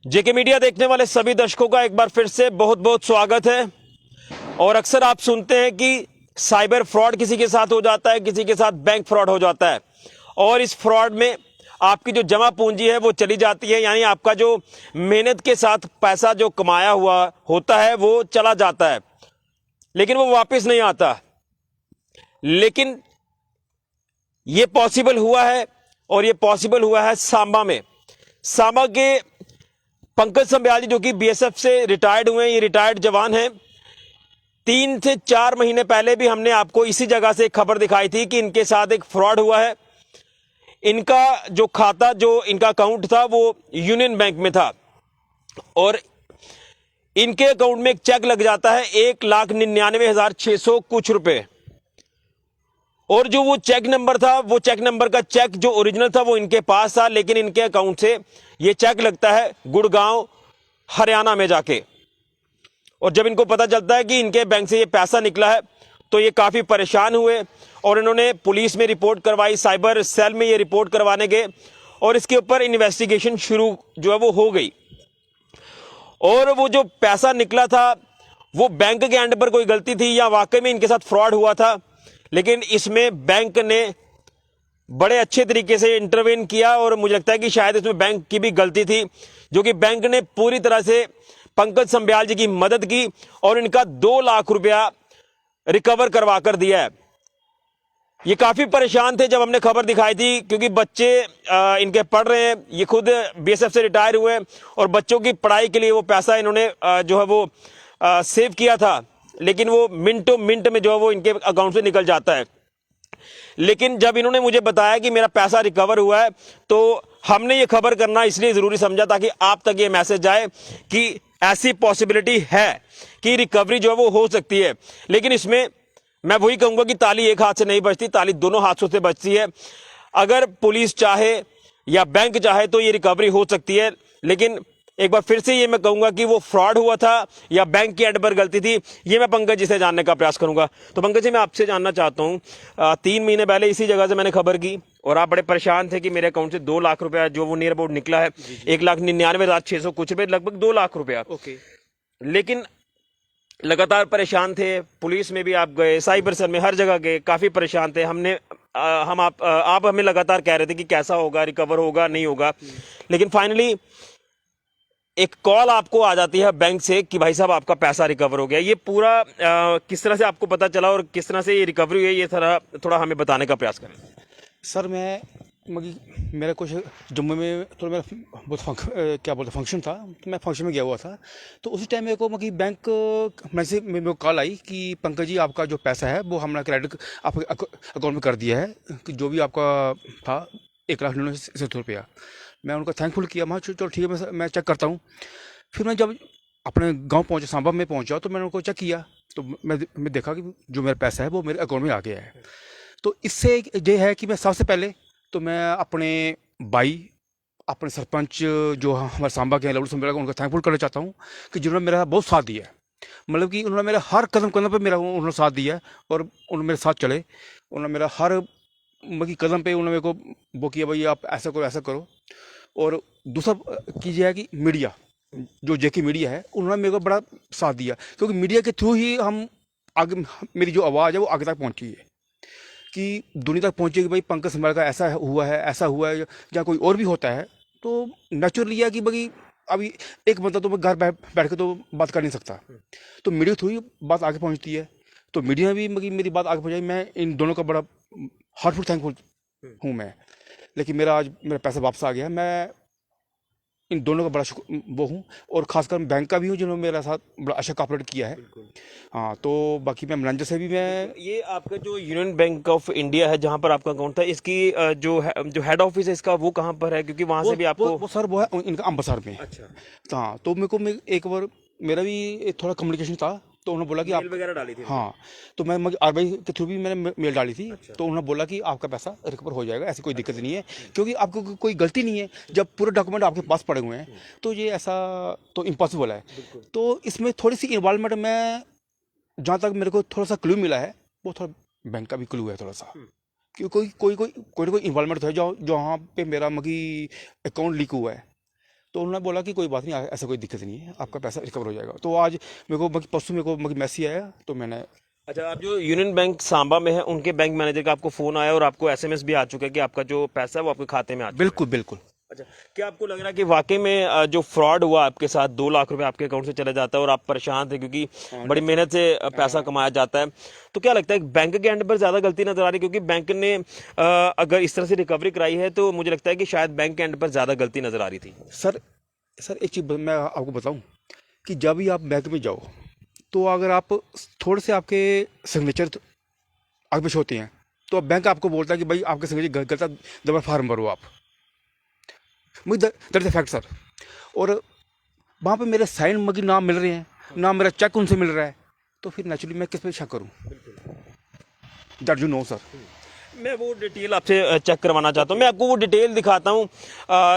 जेके media देखने वाले सभी दर्शकों का एक बार फिर से बहुत बहुत स्वागत है। और अक्सर आप सुनते हैं कि साइबर फ्रॉड किसी के साथ हो जाता है, किसी के साथ बैंक फ्रॉड हो जाता है और इस फ्रॉड में आपकी जो जमा पूंजी है वो चली जाती है, यानी आपका जो मेहनत के साथ पैसा जो कमाया हुआ होता है वो चला जाता है, लेकिन वो वापस नहीं आता। लेकिन ये पॉसिबल हुआ है और ये पॉसिबल हुआ है सांबा में। सांबा के पंकज संब्याल जी जो कि बीएसएफ से रिटायर्ड हुए हैं, ये रिटायर्ड जवान हैं। 3 से 4 महीने पहले भी हमने आपको इसी जगह से एक खबर दिखाई थी कि इनके साथ एक फ्रॉड हुआ है। इनका जो खाता, जो इनका अकाउंट था वो यूनियन बैंक में था और इनके अकाउंट में एक चेक लग जाता है 1,99,600 कुछ रुपए। और जो वो चेक नंबर था, वो चेक नंबर का चेक जो ओरिजिनल था वो इनके पास था, लेकिन इनके अकाउंट से ये चेक लगता है गुड़गांव हरियाणा में जाके। और जब इनको पता चलता है कि इनके बैंक से ये पैसा निकला है तो ये काफी परेशान हुए और इन्होंने पुलिस में रिपोर्ट करवाई, साइबर सेल में ये रिपोर्ट करवाने गए और इसके ऊपर इन्वेस्टिगेशन शुरू जो है वो हो गई। और वो जो पैसा निकला था वो बैंक के एंड पर कोई गलती थी या वाकई में इनके साथ फ्रॉड हुआ था, लेकिन इसमें बैंक ने बड़े अच्छे तरीके से इंटरवेन किया और मुझे लगता है कि शायद इसमें बैंक की भी गलती थी, जो कि बैंक ने पूरी तरह से पंकज संब्याल जी की मदद की और इनका 2 लाख रुपया रिकवर करवा कर दिया है। ये काफी परेशान थे जब हमने खबर दिखाई थी, क्योंकि बच्चे इनके पढ़ रहे हैं, ये खुद बीएसएफ से रिटायर हुए और बच्चों की पढ़ाई के लिए वो पैसा इन्होंने जो है वो सेव किया था, लेकिन वो मिनटों मिनट में जो है वो इनके अकाउंट से निकल जाता है। लेकिन जब इन्होंने मुझे बताया कि मेरा पैसा रिकवर हुआ है तो हमने ये खबर करना इसलिए जरूरी समझा ताकि आप तक ये मैसेज जाए कि ऐसी पॉसिबिलिटी है कि रिकवरी जो है वो हो सकती है। लेकिन इसमें मैं वही कहूंगा कि ताली एक हाथ से नहीं बजती, ताली दोनों हाथों से बजती है। अगर पुलिस चाहे या बैंक चाहे तो ये रिकवरी हो सकती है, लेकिन एक बार फिर से ये मैं कहूंगा कि वो फ्रॉड हुआ था या बैंक की एंड पर गलती थी, ये मैं पंकज जी से जानने का प्रयास करूंगा। तो पंकज जी, मैं आपसे जानना चाहता हूँ, 3 महीने पहले इसी जगह से मैंने खबर की और आप बड़े परेशान थे कि मेरे अकाउंट से 2 लाख रुपया जो वो नियर अबाउट निकला है, 1,99,600 कुछ रुपए, लगभग 2 लाख रुपया। ओके। लेकिन लगातार परेशान थे, पुलिस में भी आप गए, साइबर सेल में, हर जगह गए, काफी परेशान थे। आप हमें लगातार कह रहे थे कि कैसा होगा, रिकवर होगा नहीं होगा, लेकिन फाइनली एक कॉल आपको आ जाती है बैंक से कि भाई साहब आपका पैसा रिकवर हो गया। ये पूरा किस तरह से आपको पता चला और किस तरह से ये रिकवरी हुई, ये थोड़ा हमें बताने का प्रयास करें। सर मेरा कुछ जम्मू में थोड़ा मेरा बहुत क्या बोलते फंक्शन था, तो मैं फंक्शन में गया हुआ था। तो उसी टाइम मेरे को बैंक में से मेरे को कॉल आई कि पंकज जी आपका जो पैसा है वो हमने क्रेडिट आपके अकाउंट में कर दिया है, कि जो भी आपका था 1,99,600 रुपया। मैं उनका थैंकफुल किया, मैं चलो ठीक है मैं चेक करता हूँ। फिर मैं जब अपने गांव पहुंचा, सांबा में पहुंचा, तो मैंने उनको चेक किया तो मैं देखा कि जो मेरा पैसा है वो मेरे अकाउंट में आ गया है। तो इससे ये है कि मैं सबसे पहले तो मैं अपने भाई, अपने सरपंच जो हमारे सांबा के लवलू संबेला, उनका थैंकफुल करना चाहता हूँ कि जिन्होंने मेरा बहुत साथ दिया है। मतलब कि उन्होंने मेरा हर कदम कदम पर उन्होंने साथ दिया है और उन्होंने मेरे साथ चले। उन्होंने मेरा हर मतलब कदम पे उन्होंने मेरे को वो किया, भाई आप ऐसा करो ऐसा करो। और दूसरा चीज़ है कि मीडिया, जो जेके मीडिया है, उन्होंने मेरे को बड़ा साथ दिया, क्योंकि मीडिया के थ्रू ही हम आगे, मेरी जो आवाज़ है वो आगे तक पहुंची है, कि दुनिया तक पहुंचे कि भाई पंकज संब्याल का ऐसा हुआ है, ऐसा हुआ है, या कोई और भी होता है। तो नेचुरली है कि भाई अभी एक बंदा तो घर बैठ के तो बात कर नहीं सकता, तो मीडिया थ्रू ही बात आगे पहुंचती है। तो मीडिया भी मेरी बात आगे पहुंचाई। मैं इन दोनों का बड़ा हार्टफुल थैंकफुल हूँ मैं। लेकिन आज मेरा पैसा वापस आ गया, मैं इन दोनों का बड़ा वो हूँ, और खासकर बैंक का भी हूँ जिन्होंने मेरा साथ बड़ा अच्छा कॉपरेट किया है। हाँ, तो बाकी मैं मैनेजर से भी मैं, ये आपका जो यूनियन बैंक ऑफ इंडिया है जहां पर आपका अकाउंट था, इसकी जो हेड ऑफिस है इसका वो कहां पर है, क्योंकि वहां से भी आपको वो सर वो है इनका अम्बरसर में। अच्छा। हाँ, तो एक बार मेरा भी थोड़ा कम्युनिकेशन था, तो उन्होंने बोला कि मेल वगैरह डाली थी। हाँ, तो मैं आरबीआई के थ्रू भी मैंने मेल डाली थी। अच्छा। तो उन्होंने बोला कि आपका पैसा रिकवर हो जाएगा, ऐसी कोई दिक्कत नहीं है, क्योंकि आपको कोई गलती नहीं है। जब पूरे डॉक्यूमेंट आपके पास पड़े हुए हैं तो ये ऐसा तो इम्पॉसिबल है। तो इसमें थोड़ी सी इन्वॉल्वमेंट, मैं जहाँ तक मेरे को थोड़ा सा क्लू मिला है, वो थोड़ा बैंक का भी क्लू है थोड़ा सा, कि कोई इन्वॉल्वमेंट है जहाँ पे मेरा अकाउंट लीक हुआ है। तो उन्होंने बोला कि कोई बात नहीं, ऐसा कोई दिक्कत नहीं है, आपका पैसा रिकवर हो जाएगा। तो आज मेरे को परसों मेरे को मैसेज आया, तो मैंने अच्छा, आप जो यूनियन बैंक सांबा में है उनके बैंक मैनेजर का आपको फोन आया और आपको एसएमएस भी आ चुका है कि आपका जो पैसा है वो आपके खाते में आ चुका है? बिल्कुल बिल्कुल। अच्छा, क्या आपको लग रहा है कि वाकई में जो फ्रॉड हुआ आपके साथ, 2 लाख रुपए आपके अकाउंट से चले जाता है और आप परेशान थे क्योंकि बड़ी मेहनत से पैसा कमाया जाता है, तो क्या लगता है कि बैंक के एंड पर ज्यादा गलती नजर आ रही है? क्योंकि बैंक ने अगर इस तरह से रिकवरी कराई है तो मुझे लगता है कि शायद बैंक के एंड पर ज्यादा गलती नजर आ रही थी। सर एक चीज़ मैं आपको बताऊं कि जब भी आप बैंक में जाओ, तो अगर आप थोड़े से आपके सिग्नेचर आगे पीछे होते हैं, तो बैंक आपको बोलता है कि भाई आपके सिग्नेचर गलत है, दोबारा फार्म भरो आप। मुझे दैट इज फैक्ट सर। और वहाँ पे मेरे साइन मगी नाम मिल रहे हैं, ना मेरा चेक उनसे मिल रहा है, तो फिर नेचुरली मैं किस पे शक करूँ? That you know sir. मैं वो डिटेल आपसे चेक करवाना चाहता हूँ। मैं आपको वो डिटेल दिखाता हूँ,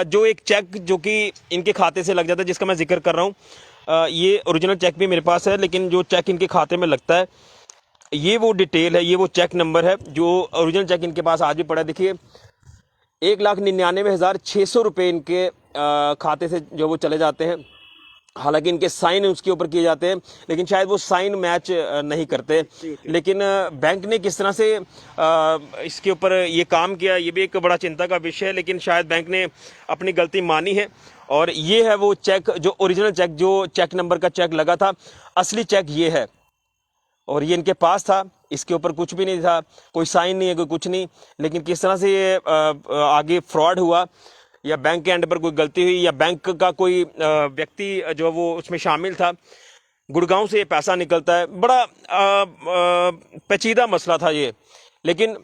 जो एक चेक जो कि इनके खाते से लग जाता है, जिसका मैं जिक्र कर रहा हूँ। ये ओरिजिनल चेक भी मेरे पास है, लेकिन जो चेक इनके खाते में लगता है, ये वो डिटेल है, ये वो चेक नंबर है जो ओरिजिनल चेक इनके पास आज भी पड़ा है। देखिए, 1,99,600 रुपये इनके खाते से जो वो चले जाते हैं। हालांकि इनके साइन उसके ऊपर किए जाते हैं, लेकिन शायद वो साइन मैच नहीं करते। लेकिन बैंक ने किस तरह से इसके ऊपर ये काम किया, ये भी एक बड़ा चिंता का विषय है। लेकिन शायद बैंक ने अपनी गलती मानी है, और ये है वो चेक, जो ओरिजिनल चेक, जो चेक नंबर का चेक लगा था, असली चेक ये है, और ये इनके पास था। इसके ऊपर कुछ भी नहीं था, कोई साइन नहीं है, कोई कुछ नहीं। लेकिन किस तरह से ये आगे फ्रॉड हुआ, या बैंक के एंड पर कोई गलती हुई, या बैंक का कोई व्यक्ति जो वो उसमें शामिल था, गुड़गांव से ये पैसा निकलता है, बड़ा पेचीदा मसला था ये। लेकिन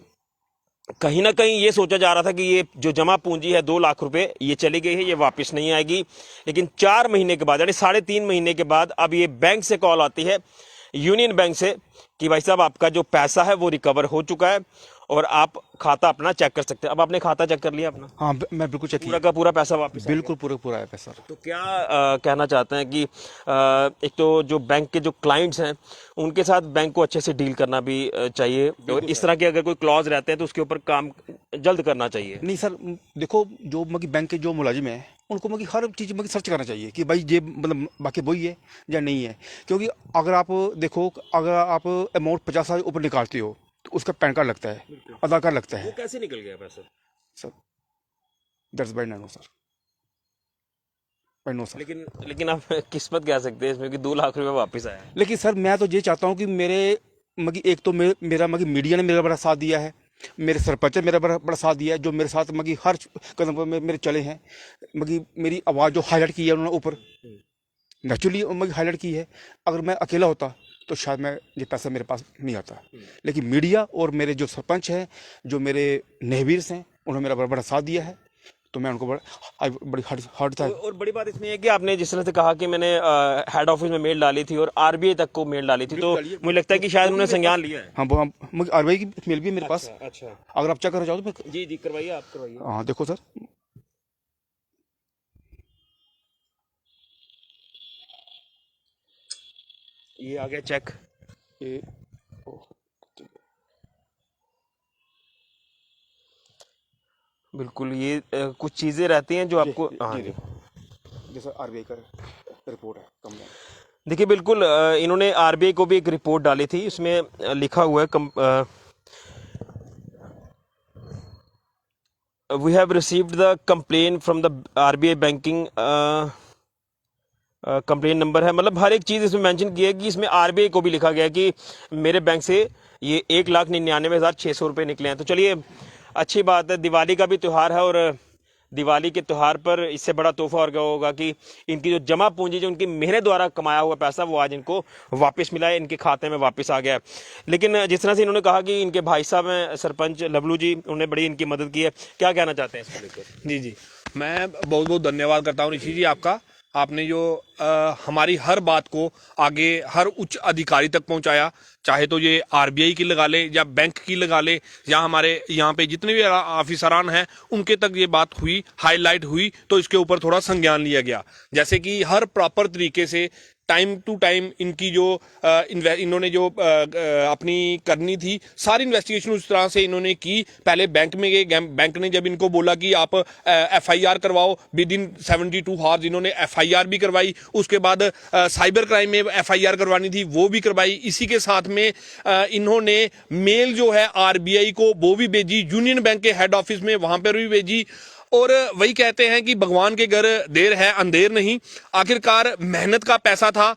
कहीं ना कहीं ये सोचा जा रहा था कि ये जो जमा पूंजी है 2 लाख रुपए, ये चली गई है, ये वापस नहीं आएगी। लेकिन 4 महीने के बाद, यानी 3.5 महीने के बाद, अब ये बैंक से कॉल आती है, यूनियन बैंक से, कि भाई साहब आपका जो पैसा है वो रिकवर हो चुका है और आप खाता अपना चेक कर सकते हैं। अब आपने खाता चेक कर लिया अपना? हाँ, मैं बिल्कुल चेक पूरा का पूरा पैसा वापस? बिल्कुल पूरा है पैसा। तो क्या कहना चाहते हैं कि एक तो जो बैंक के जो क्लाइंट्स हैं उनके साथ बैंक को अच्छे से डील करना भी चाहिए, और इस तरह के अगर कोई क्लॉज रहते हैं तो उसके ऊपर काम जल्द करना चाहिए। नहीं सर, देखो, जो बैंक के जो मुलाजिम है उनको हर चीज़ सर्च करना चाहिए कि भाई ये मतलब बाकी वही है या नहीं है। क्योंकि अगर आप देखो, अगर आप अमाउंट 50 हजार ऊपर निकालते हो तो उसका पैन कार्ड लगता है, आधार कार्ड लगता है। वो कैसे निकल गया पैसा sir? That's by no sir, by no sir. लेकिन आप किस्मत कह सकते हैं इसमें कि 2 लाख रुपए वापस आया। लेकिन सर मैं तो ये चाहता हूँ कि मेरे एक तो मेरा मीडिया ने मेरा बड़ा साथ दिया है, मेरे सरपंच ने मेरा बड़ा साथ दिया है, जो मेरे साथ हर कदम पर मेरे चले हैं। मेरी आवाज़ जो हाईलाइट की है उन्होंने ऊपर, नेचुरली हाईलाइट की है। अगर मैं अकेला होता तो शायद मैं ये पैसा मेरे पास नहीं आता। लेकिन मीडिया और मेरे जो सरपंच हैं, जो मेरे नेहबीर्स हैं, उन्होंने मेरा बड़ा साथ दिया है, तो मैं उनको बड़ी हार्ड था। और बड़ी बात इसमें है कि आपने जिस तरह से कहा कि मैंने हेड ऑफिस में मेल डाली थी और आरबीआई तक को मेल डाली थी, तो मुझे लगता है कि शायद उन्होंने संज्ञान लिया है। हाँ, आरबीआई की मेल भी है मेरे पास। अच्छा, अगर आप चेक करना चाहो तो जी करवाइए, आप करवाइए। हाँ, देखो सर, ये आ गया चेक। ये बिल्कुल, ये कुछ चीजें रहती हैं जो आपको, हाँ जैसे आरबीआई का रिपोर्ट है कम। देखिए, बिल्कुल इन्होंने आरबीआई को भी एक रिपोर्ट डाली थी, इसमें लिखा हुआ है, we have received the complain from the RBI banking, complain number है, मतलब हर एक चीज़ इसमें मेंशन की है कि इसमें आरबीआई को भी लिखा गया कि मेरे बैंक से ये 1,99,600 रुपये निकले हैं। तो चलिए, अच्छी बात है, दिवाली का भी त्यौहार है, और दिवाली के त्यौहार पर इससे बड़ा तोहफा और क्या होगा कि इनकी जो जमा पूंजी, जो उनकी मेहनत द्वारा कमाया हुआ पैसा, वो आज इनको वापस मिला है, इनके खाते में वापस आ गया। लेकिन जिस तरह से इन्होंने कहा कि इनके भाई साहब हैं सरपंच लवलू जी, उन्होंने बड़ी इनकी मदद की है, क्या कहना चाहते हैं इसको लेकर? जी, मैं बहुत बहुत धन्यवाद करता हूँ ऋषि जी आपका। आपने जो हमारी हर बात को आगे हर उच्च अधिकारी तक पहुंचाया, चाहे तो ये आरबीआई की लगा ले या बैंक की लगा ले, या हमारे यहाँ पे जितने भी ऑफिसरान हैं उनके तक ये बात हुई, हाईलाइट हुई, तो इसके ऊपर थोड़ा संज्ञान लिया गया। जैसे कि हर प्रॉपर तरीके से टाइम टू टाइम इनकी जो इन्होंने जो अपनी करनी थी सारी इन्वेस्टिगेशन उस तरह से इन्होंने की। पहले बैंक में गए, बैंक ने जब इनको बोला कि आप FIR करवाओ, विद इन 72 आवर्स इन्होंने FIR भी करवाई। उसके बाद साइबर क्राइम में FIR करवानी थी, वो भी करवाई। इसी के साथ में इन्होंने मेल जो है RBI को वो भी भेजी, यूनियन बैंक के हेड ऑफिस में वहां पर भी भेजी। और वही कहते हैं कि भगवान के घर देर है अंधेर नहीं। आखिरकार मेहनत का पैसा था,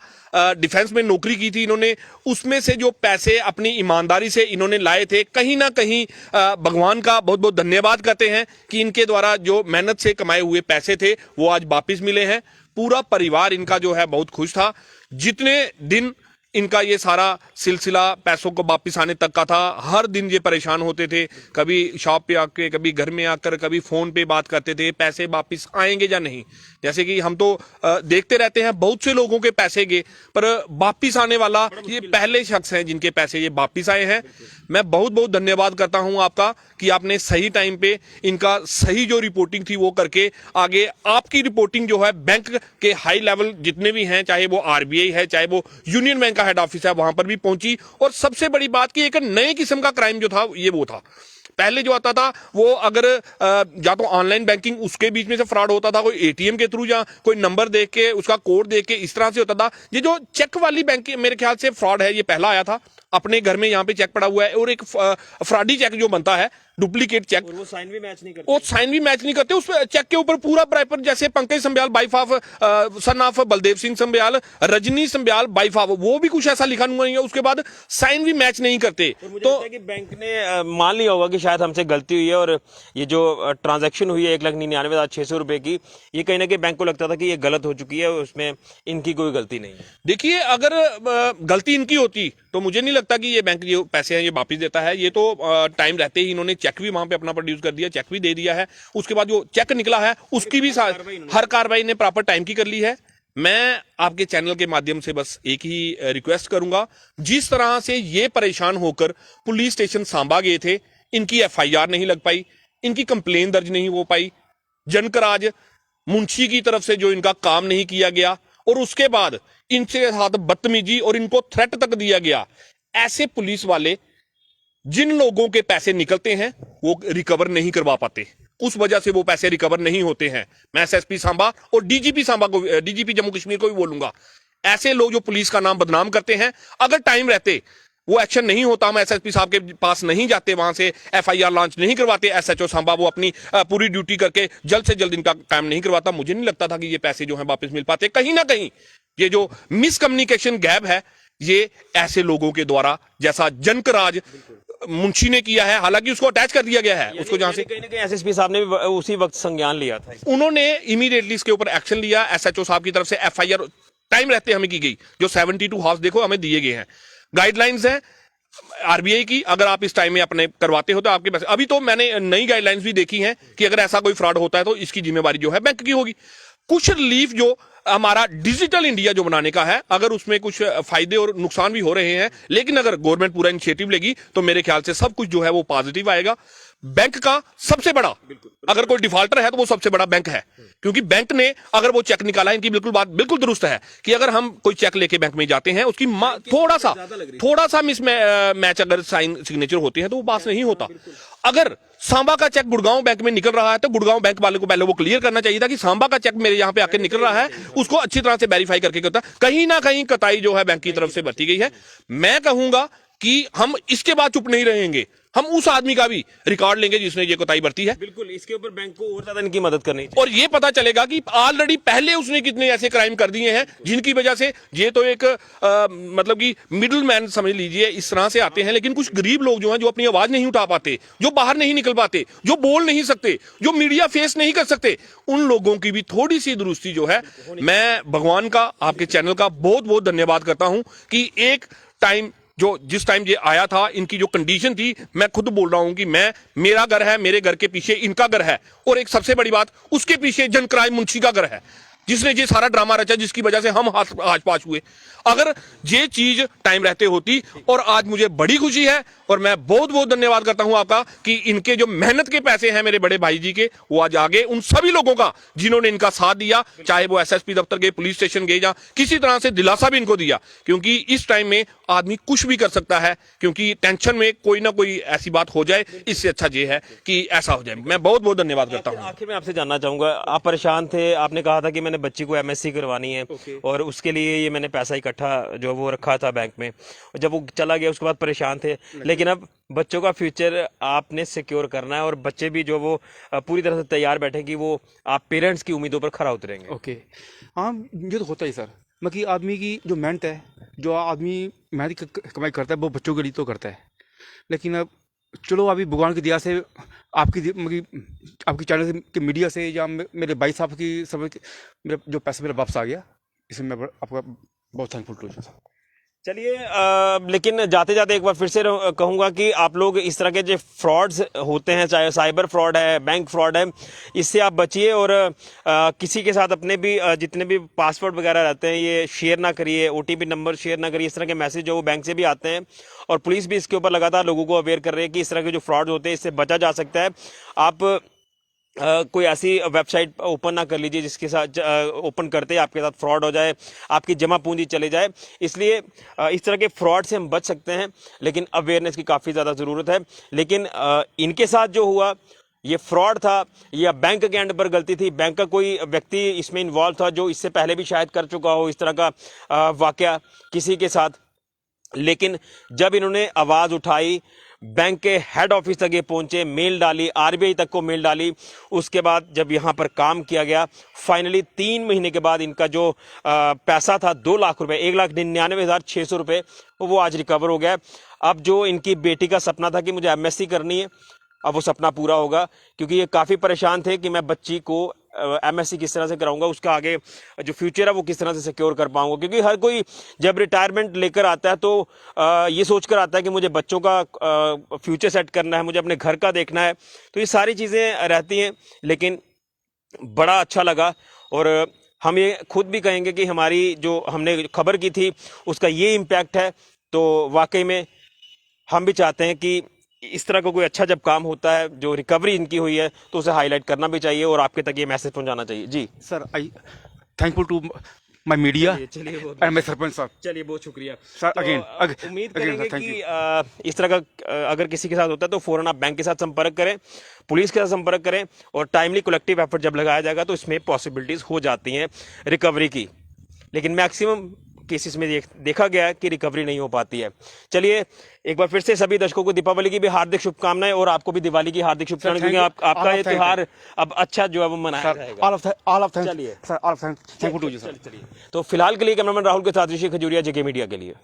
डिफेंस में नौकरी की थी इन्होंने, उसमें से जो पैसे अपनी ईमानदारी से इन्होंने लाए थे, कहीं ना कहीं भगवान का बहुत बहुत धन्यवाद करते हैं कि इनके द्वारा जो मेहनत से कमाए हुए पैसे थे वो आज वापस मिले हैं। पूरा परिवार इनका जो है बहुत खुश था। जितने दिन इनका ये सारा सिलसिला पैसों को वापिस आने तक का था, हर दिन ये परेशान होते थे, कभी शॉप पे आके, कभी घर में आकर, कभी फोन पे बात करते थे पैसे वापिस आएंगे या नहीं। जैसे कि हम तो देखते रहते हैं बहुत से लोगों के पैसे गए, पर वापिस आने वाला ये पहले शख्स हैं जिनके पैसे ये वापिस आए हैं। मैं बहुत बहुत धन्यवाद करता हूं आपका कि आपने सही टाइम पे इनका सही जो रिपोर्टिंग थी वो करके आगे आपकी रिपोर्टिंग जो है बैंक के हाई लेवल जितने भी हैं, चाहे वो RBI है, चाहे वो यूनियन बैंक का हेड ऑफिस है, वहां पर भी पहुंची। और सबसे बड़ी बात कि एक नए किस्म का क्राइम जो था ये वो था। पहले जो आता था वो अगर या तो ऑनलाइन बैंकिंग उसके बीच में से फ्रॉड होता था, कोई ATM के थ्रू या कोई नंबर देख के उसका कोड देख के इस तरह से होता था। ये जो चेक वाली बैंक मेरे ख्याल से फ्रॉड है, ये पहला आया था। अपने घर में यहाँ पे चेक पड़ा हुआ है और एक फ्रॉडी चेक जो बनता है, डुप्लीकेट चेक, वो साइन भी मैच नहीं करते, वो साइन भी मैच नहीं करते। उस चेक के ऊपर पूरा बराबर, जैसे Pankaj Sambyal wife of son of Baldev Singh Sambyal, Rajni Sambyal wife of, वो भी कुछ ऐसा लिखा हुआ नहीं है। उसके बाद साइन भी मैच नहीं करते। तो कि बैंक ने मान लिया होगा कि शायद हमसे गलती हुई है और ये जो ट्रांजैक्शन हुई है 1,99,600 रुपए की, ये कहीं ना कहीं बैंक को लगता था कि ये गलत हो चुकी है, उसमें इनकी कोई गलती नहीं है। देखिए, अगर गलती इनकी होती तो मुझे नहीं लगता कि ये बैंक जो पैसे हैं ये वापस देता है। ये तो टाइम रहते ही इन्होंने चेक भी वहां पे अपना प्रोड्यूस कर दिया, चेक भी दे दिया है। उसके बाद जो चेक निकला है उसकी भी हर कार्रवाई ने प्रॉपर टाइम की कर ली है। मैं आपके चैनल के माध्यम से बस एक ही रिक्वेस्ट करूंगा, जिस तरह से ये परेशान होकर पुलिस स्टेशन सांबा गए थे, इनकी FIR नहीं लग पाई, इनकी कंप्लेन दर्ज नहीं हो पाई, जनकराज मुंशी की तरफ से जो इनका काम नहीं किया गया, और उसके बाद इनके साथ बदतमीजी और इनको थ्रेट तक दिया गया। ऐसे पुलिस वाले जिन लोगों के पैसे निकलते हैं वो रिकवर नहीं करवा पाते, उस वजह से वो पैसे रिकवर नहीं होते हैं। मैं SSP सांबा और DGP सांबा को, DGP जम्मू कश्मीर को भी बोलूंगा, ऐसे लोग जो पुलिस का नाम बदनाम करते हैं, अगर टाइम रहते वो एक्शन नहीं होता, हम SSP साहब के पास नहीं जाते, वहां से FIR लॉन्च नहीं करवाते, SHO सांबा वो अपनी पूरी ड्यूटी करके जल्द से जल्द इनका काम नहीं करवाता, मुझे नहीं लगता था कि ये पैसे जो है वापस मिल पाते। कहीं ना कहीं ये जो मिसकम्युनिकेशन गैप है ये ऐसे लोगों के द्वारा, जैसा जनकराज मुंशी ने किया है, हालांकि उसको अटैच कर दिया गया है, उसको जहां से कहीं ना कहीं SSP साहब ने भी उसी वक्त संज्ञान लिया था, उन्होंने इमीडिएटली इसके ऊपर एक्शन लिया। SHO साहब की तरफ से FIR टाइम रहते हमें की गई, जो 72 हाउस देखो हमें दिए गए हैं, गाइडलाइंस हैं RBI की। अगर आप इस टाइम में अपने करवाते हो तो आपके पैसे, अभी तो मैंने नई गाइडलाइंस भी देखी हैं कि अगर ऐसा कोई फ्रॉड होता है तो इसकी जिम्मेवारी जो है बैंक की होगी। कुछ रिलीफ जो हमारा डिजिटल इंडिया जो बनाने का है, अगर उसमें कुछ फायदे और नुकसान भी हो रहे हैं, लेकिन अगर गवर्नमेंट पूरा इनिशिएटिव लेगी तो मेरे ख्याल से सब कुछ जो है वो पॉजिटिव आएगा। बैंक का सबसे बड़ा, अगर कोई डिफॉल्टर है तो वो सबसे बड़ा बैंक है, क्योंकि बैंक ने अगर वो चेक निकाला है, इनकी बिल्कुल बात बिल्कुल दुरुस्त है कि अगर हम कोई चेक लेके बैंक में जाते हैं, उसकी थोड़ा सा मिस मैच अगर साइन सिग्नेचर होते हैं तो वो पास नहीं होता। अगर सांबा का चेक गुड़गांव बैंक में निकल रहा है तो गुड़गांव बैंक वाले को पहले वो क्लियर करना चाहिए था कि सांबा का चेक मेरे यहाँ पे आके निकल रहा है, उसको अच्छी तरह से वेरीफाई करके करता। कहीं ना कहीं कताई जो है बैंक की तरफ से बरती गई है। मैं कहूंगा कि हम इसके बाद चुप नहीं रहेंगे, हम उस आदमी का भी रिकॉर्ड लेंगे जिसने ये कोताही बरती है। बिल्कुल, इसके ऊपर बैंक को और ज्यादा इनकी मदद करनी चाहिए और ये पता चलेगा कि ऑलरेडी पहले उसने कितने ऐसे क्राइम कर दिए हैं जिनकी वजह से ये तो एक मतलब कि मिडिल मैन समझ लीजिए, इस तरह से आते हैं। लेकिन कुछ गरीब लोग जो हैं, जो अपनी आवाज नहीं उठा पाते, जो बाहर नहीं निकल पाते, जो बोल नहीं सकते, जो मीडिया फेस नहीं कर सकते, उन लोगों की भी थोड़ी सी दुरुस्ती जो है, मैं भगवान का, आपके चैनल का बहुत बहुत धन्यवाद करता हूं कि एक टाइम जिस टाइम ये आया था, इनकी जो कंडीशन थी, मैं खुद बोल रहा हूं कि मेरा घर है, मेरे घर के पीछे इनका घर है, और एक सबसे बड़ी बात, उसके पीछे जनकराज मुंशी का घर है। जिसने ये सारा ड्रामा रचा, जिसकी वजह से हम आज पास हुए। अगर ये चीज टाइम रहते होती, और आज मुझे बड़ी खुशी है और मैं बहुत बहुत धन्यवाद करता हूं आपका कि इनके जो मेहनत के पैसे हैं मेरे बड़े भाई जी के, वो आज आगे उन सभी लोगों का जिन्होंने इनका साथ दिया, चाहे वो एसएसपी दफ्तर गए, पुलिस स्टेशन गए, या किसी तरह से दिलासा भी इनको दिया, क्योंकि इस टाइम में आदमी कुछ भी कर सकता है, क्योंकि टेंशन में कोई ना कोई ऐसी बात हो जाए, इससे अच्छा ये है कि ऐसा हो जाए। मैं बहुत बहुत धन्यवाद करता हूँ। आखिर में आपसे जानना चाहूंगा, आप परेशान थे, आपने कहा था कि मैंने बच्ची को एमएससी करवानी है और उसके लिए ये मैंने पैसा इकट्ठा जो वो रखा था बैंक में, और जब वो चला गया उसके बाद परेशान थे, लेकिन अब बच्चों का फ्यूचर आपने सिक्योर करना है और बच्चे भी जो वो पूरी तरह से तैयार बैठे कि वो आप पेरेंट्स की उम्मीदों पर खरा उतरेंगे। ओके, हाँ ये तो होता ही सर, बाकी आदमी की जो मेहनत है, जो आदमी मेहनत कमाई करता है वो बच्चों के लिए तो करता है, लेकिन अब चलो अभी भगवान की दया से आपकी चैनल के मीडिया से या मेरे भाई साहब की सब मेरा जो पैसा मेरा वापस आ गया, इसमें मैं आपका बहुत थैंकफुल टू सर। चलिए, लेकिन जाते जाते एक बार फिर से कहूंगा कि आप लोग इस तरह के जो फ्रॉड्स होते हैं, चाहे साइबर फ्रॉड है, बैंक फ्रॉड है, इससे आप बचिए और किसी के साथ अपने भी जितने भी पासवर्ड वगैरह रहते हैं ये शेयर ना करिए, ओटीपी नंबर शेयर ना करिए। इस तरह के मैसेज जो वो बैंक से भी आते हैं और पुलिस भी इसके ऊपर लगातार लोगों को अवेयर कर रही है कि इस तरह के जो फ्रॉड होते हैं इससे बचा जा सकता है। आप कोई ऐसी वेबसाइट ओपन ना कर लीजिए जिसके साथ ओपन करते ही आपके साथ फ्रॉड हो जाए, आपकी जमा पूंजी चले जाए। इसलिए इस तरह के फ्रॉड से हम बच सकते हैं, लेकिन अवेयरनेस की काफ़ी ज़्यादा ज़रूरत है। लेकिन इनके साथ जो हुआ ये फ्रॉड था या बैंक के एंड पर गलती थी, बैंक का कोई व्यक्ति इसमें इन्वॉल्व था जो इससे पहले भी शायद कर चुका हो इस तरह का वाकया किसी के साथ, लेकिन जब इन्होंने आवाज़ उठाई, बैंक के हेड ऑफिस तक ये पहुंचे, मेल डाली, आरबीआई तक को मेल डाली, उसके बाद जब यहाँ पर काम किया गया, फाइनली 3 महीने के बाद इनका जो पैसा था 2 लाख रुपए, 1,99,600 रुपये, वो आज रिकवर हो गया। अब जो इनकी बेटी का सपना था कि मुझे एमएससी करनी है, अब वो सपना पूरा होगा, क्योंकि ये काफ़ी परेशान थे कि मैं बच्ची को एमएससी किस तरह से कराऊंगा, उसका आगे जो फ्यूचर है वो किस तरह से सिक्योर कर पाऊंगा। क्योंकि हर कोई जब रिटायरमेंट लेकर आता है तो ये सोचकर आता है कि मुझे बच्चों का फ्यूचर सेट करना है, मुझे अपने घर का देखना है, तो ये सारी चीज़ें रहती हैं। लेकिन बड़ा अच्छा लगा और हम ये खुद भी कहेंगे कि हमारी जो हमने खबर की थी उसका ये इम्पैक्ट है। तो वाकई में हम भी चाहते हैं कि इस तरह का कोई अच्छा जब काम होता है, जो रिकवरी इनकी हुई है, तो उसे हाईलाइट करना भी चाहिए और आपके तक ये मैसेज पहुंचाना चाहिए। जी sir, I thankful to my media and my sarpanch sahab. चलिए, बहुत शुक्रिया सर। तो अगेन उम्मीद करेंगे कि इस तरह का अगर किसी के साथ होता है तो फौरन आप बैंक के साथ संपर्क करें, पुलिस के साथ संपर्क करें, और टाइमली कलेक्टिव एफर्ट जब लगाया जाएगा तो इसमें पॉसिबिलिटीज हो जाती हैं रिकवरी की। लेकिन मैक्सिमम केसेस में देखा गया है कि रिकवरी नहीं हो पाती है। चलिए, एक बार फिर से सभी दर्शकों को दीपावली की भी हार्दिक शुभकामनाएं और आपको भी दिवाली की हार्दिक शुभकामनाएं, क्योंकि आपका ये त्यौहार अब अच्छा जो है वो मनाया जाएगा। चलिए, thank you to you sir. चलिए, तो फिलहाल के लिए कैमरामैन राहुल के साथ ऋषि खजूरिया, जेके मीडिया के लिए।